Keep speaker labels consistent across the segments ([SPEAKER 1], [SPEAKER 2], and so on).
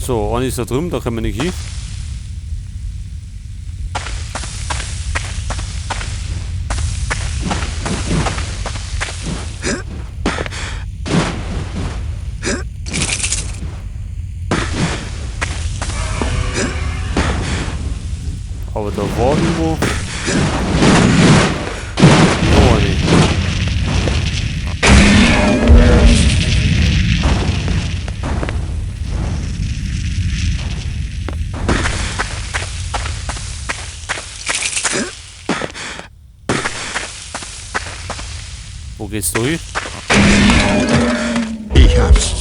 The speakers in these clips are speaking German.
[SPEAKER 1] So, einer ist da drüben, da können wir nicht hin. Aber da war irgendwo. Oh, nee. Wo geht's durch?
[SPEAKER 2] Ich hab's.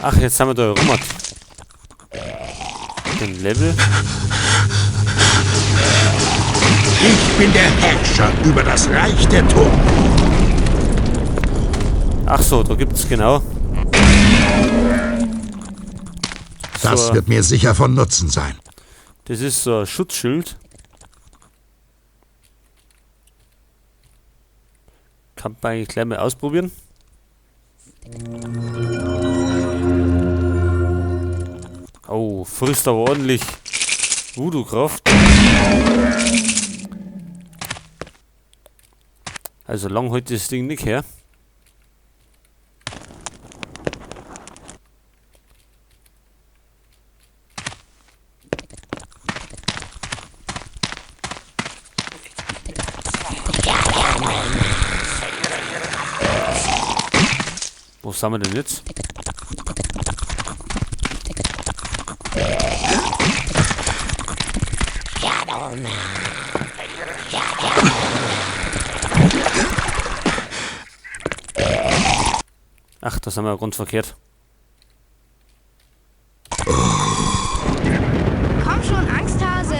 [SPEAKER 1] Ach, jetzt haben wir da rum. Den Level.
[SPEAKER 2] Ich bin der Herrscher über das Reich der Toten.
[SPEAKER 1] Ach so, da gibt's genau.
[SPEAKER 2] Das
[SPEAKER 1] So,
[SPEAKER 2] wird mir sicher von Nutzen sein.
[SPEAKER 1] das ist so ein Schutzschild. Kann man eigentlich gleich mal ausprobieren. Oh, frisst aber ordentlich Voodoo-Kraft. Also lang heute das Ding nicht her. Wo sind wir denn jetzt? Ach, da sind wir ganz verkehrt.
[SPEAKER 3] Komm schon, Angsthase!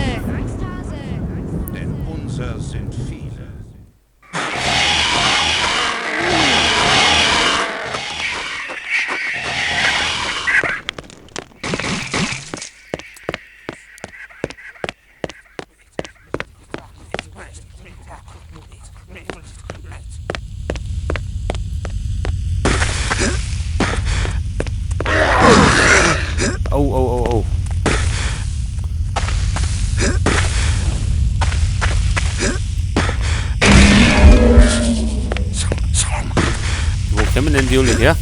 [SPEAKER 4] Denn unser sind viele.
[SPEAKER 1] Oh, oh, oh, oh. Wo kommen denn die alle her?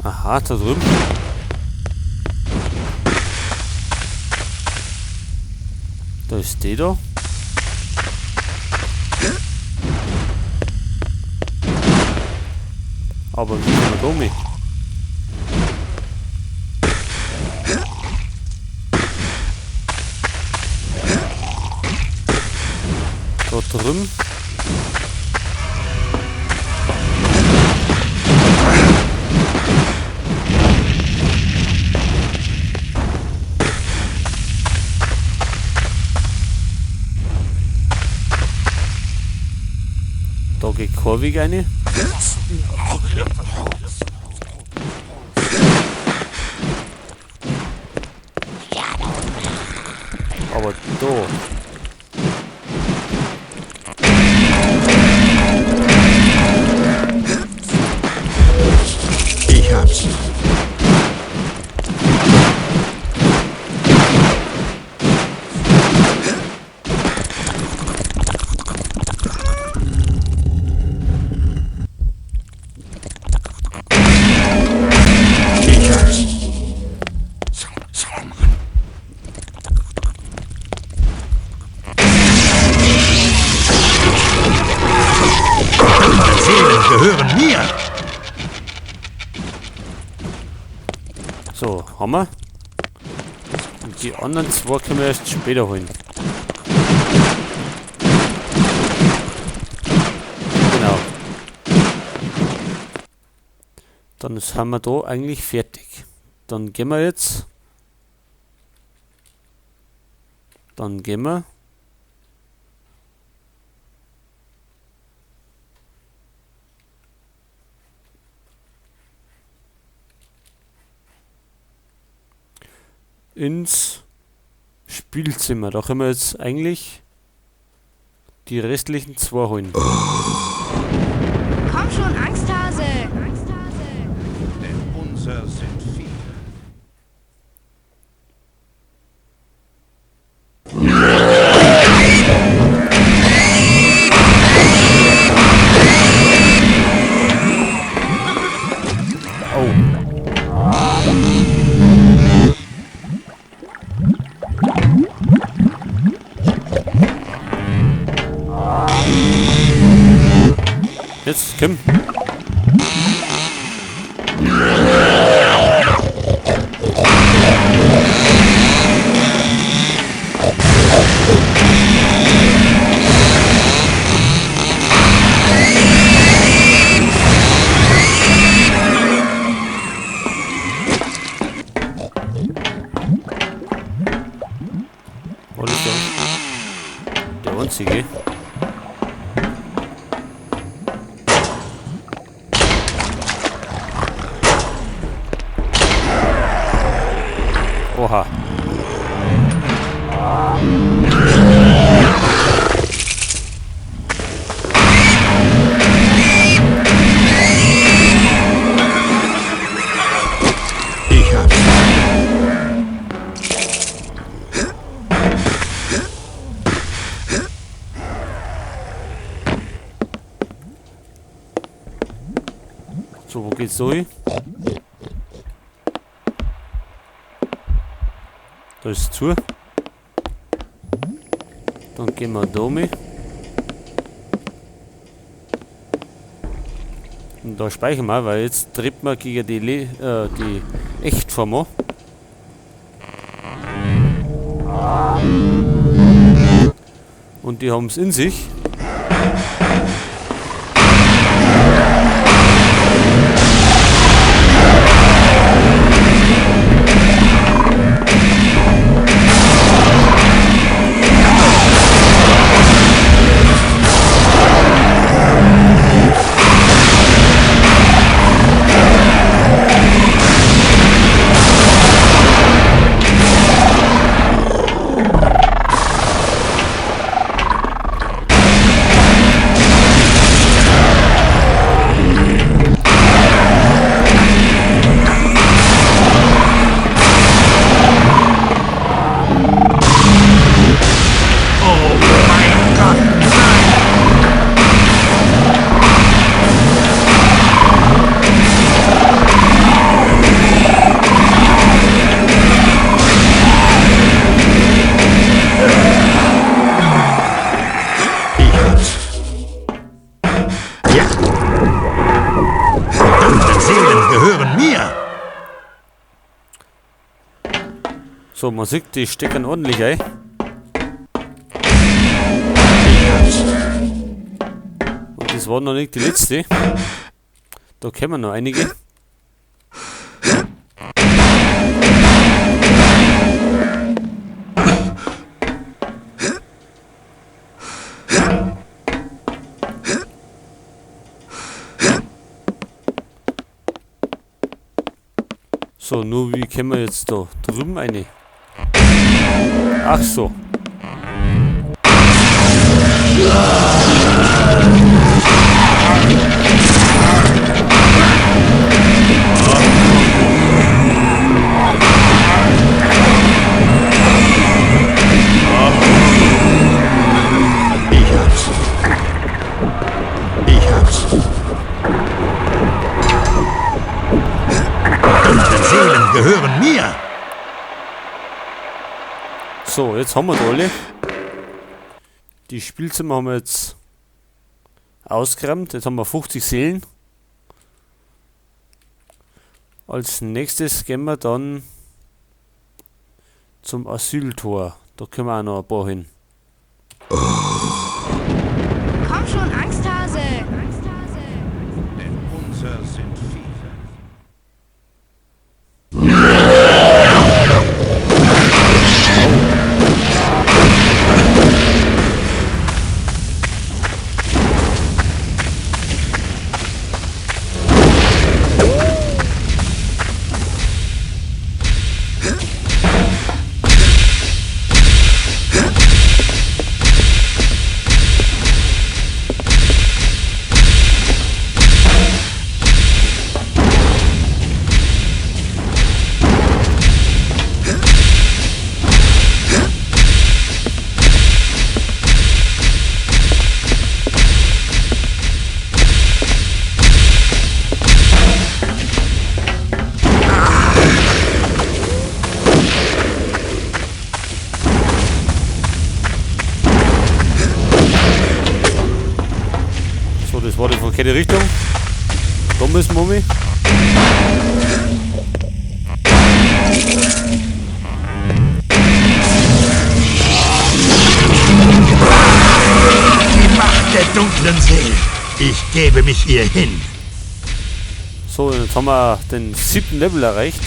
[SPEAKER 1] Aha, da drüben. Da ist die da. Aber wie sind wir da mit? Da drüben. Da geht kein Weg rein. Aber da.
[SPEAKER 2] Ich hab's. Ich hab's.
[SPEAKER 1] So, haben wir. Und die anderen zwei können wir erst später holen. Genau. Dann sind wir da eigentlich fertig. Dann gehen wir jetzt. Dann gehen wir. Ins Spielzimmer. Da können wir jetzt eigentlich die restlichen zwei holen.
[SPEAKER 3] Komm schon, Angsthase.
[SPEAKER 4] Denn unser sind viele.
[SPEAKER 1] Jetzt, komm. Wo ist der? Der einzige. Oha.
[SPEAKER 2] Ich hab's.
[SPEAKER 1] So, wo geht's durch? Da ist es zu. Dann gehen wir da mit. Und da speichern wir, weil jetzt tritt man gegen die Echtform an. Und die haben es in sich. So, man sieht, die stecken ordentlich ein. Und das war noch nicht die letzte. Da kommen noch einige. So, nur wie können wir jetzt da drüben eine? Ach so.
[SPEAKER 2] Ich hab's. Unsere Seelen gehören mir.
[SPEAKER 1] So, jetzt haben wir da alle. Die Spielzimmer haben wir jetzt ausgeräumt. Jetzt haben wir 50 Seelen. Als nächstes gehen wir dann zum Asyltor. Da können wir auch noch ein paar hin.
[SPEAKER 3] Komm schon, Angsthase.
[SPEAKER 4] Denn unser sind viele.
[SPEAKER 1] So, das war die verkehrte Richtung. Da müssen wir um.
[SPEAKER 2] Die Macht der dunklen Seelen. Ich gebe mich ihr hin.
[SPEAKER 1] So, jetzt haben wir den 7. Level erreicht.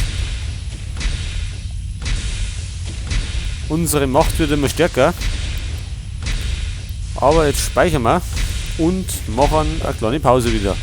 [SPEAKER 1] Unsere Macht wird immer stärker. Aber jetzt speichern wir und machen eine kleine Pause wieder.